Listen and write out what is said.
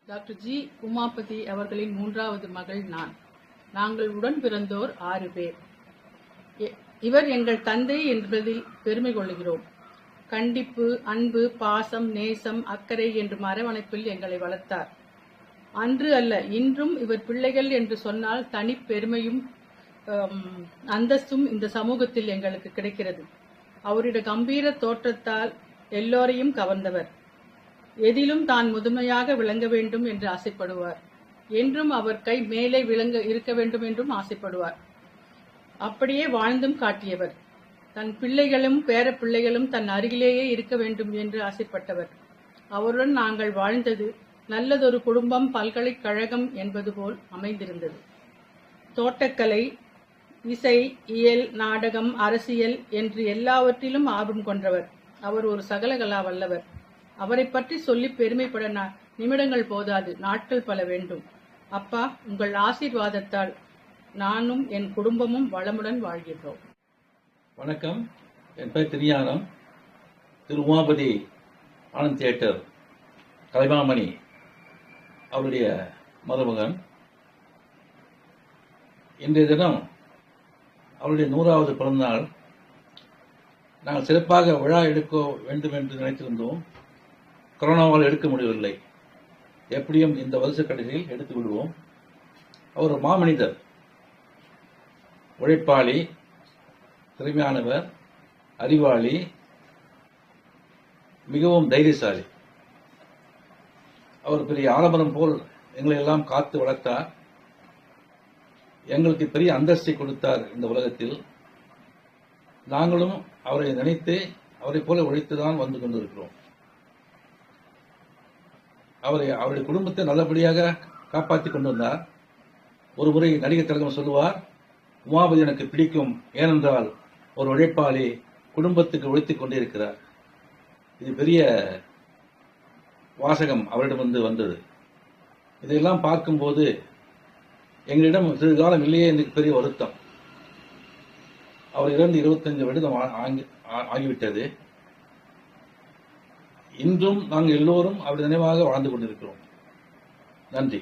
Doctor G. Umapathi அவர்களின் மூன்றாவது மகள் நான். நாங்கள் உடன் பிறந்தோர் 6 பேர். இவர் எங்கள் தந்தை என்பதில் பெருமை கொள்கிறோம். கண்டிப்பு, அன்பு, பாசம், நேசம், அக்கறை என்று அரவணைப்பில் எங்களை வளர்த்தார். அன்று அல்ல, இன்றும் இவர் பிள்ளைகள் என்று சொன்னால் தனிப்பெருமையும் அந்தஸ்தும் இந்த சமூகத்தில் எங்களுக்கு கிடைக்கிறது. அவருடைய கம்பீர தோற்றத்தால் எல்லோரையும் கவர்ந்தவர். எதிலும் தான் முதன்மையாக விளங்க வேண்டும் என்று ஆசைப்படுவார். என்றும் அவர் கை மேலே இருக்க வேண்டும் என்றும் ஆசைப்படுவார். அப்படியே வாழ்ந்தும் காட்டியவர். தன் பிள்ளைகளும் பேர பிள்ளைகளும் தன் அருகிலேயே இருக்க வேண்டும் என்று ஆசைப்பட்டவர். அவருடன் நாங்கள் வாழ்ந்தது நல்லதொரு குடும்பம், பல்கலைக்கழகம் என்பது போல் அமைந்திருந்தது. தோட்டக்கலை, இசை, இயல், நாடகம், அரசியல் என்று எல்லாவற்றிலும் ஆர்வம் கொண்டவர். அவர் ஒரு சகலகலா வல்லவர். அவரை பற்றி சொல்லி பெருமைப்பட நிமிடங்கள் போதாது, நாட்கள் பல வேண்டும். அப்பா, உங்கள் ஆசீர்வாதத்தால் நானும் என் குடும்பமும் வளமுடன் வாழ்கின்றோம். வணக்கம். என் பெயர் திருஞானம். திரு உமாபதி ஆனந்த் தியேட்டர் கலைமாமணி அவருடைய மருமகன். இன்றைய தினம் அவருடைய 100வது பிறந்தநாள். நாங்கள் சிறப்பாக விழா எடுக்க வேண்டும் என்று நினைத்திருந்தோம். கொரோனாவால் எடுக்க முடியவில்லை. எப்படியும் இந்த வருஷ கடைசியில் எடுத்து விடுவோம். அவர் மாமனிதர், உழைப்பாளி, திறமையானவர், அறிவாளி, மிகவும் தைரியசாலி. அவர் பெரிய ஆலமரம் போல் எங்களை எல்லாம் காத்து வளர்த்தார். எங்களுக்கு பெரிய அந்தஸ்தை கொடுத்தார் இந்த உலகத்தில். நாங்களும் அவரை நினைத்து அவரை போல உழைத்துதான் வந்து கொண்டிருக்கிறோம். அவருடைய குடும்பத்தை நல்லபடியாக காப்பாற்றி கொண்டு வந்தார். ஒரு முறை நடிகர் திலகம் சொல்லுவார், உமாபதி எனக்கு பிடிக்கும், ஏனென்றால் ஒரு உழைப்பாளி குடும்பத்துக்கு உழைத்துக் கொண்டே இருக்கிறார். இது பெரிய வாசகம் அவரிடமிருந்து வந்தது. இதையெல்லாம் பார்க்கும்போது எங்களிடம் சிறு காலம் இல்லையே என்று பெரிய வருத்தம். அவர் இறந்து 25 வருடம் ஆகிவிட்டது. இன்றும் நாங்கள் எல்லோரும் அவருடைய நினைவாக வாழ்ந்து கொண்டிருக்கிறோம். நன்றி.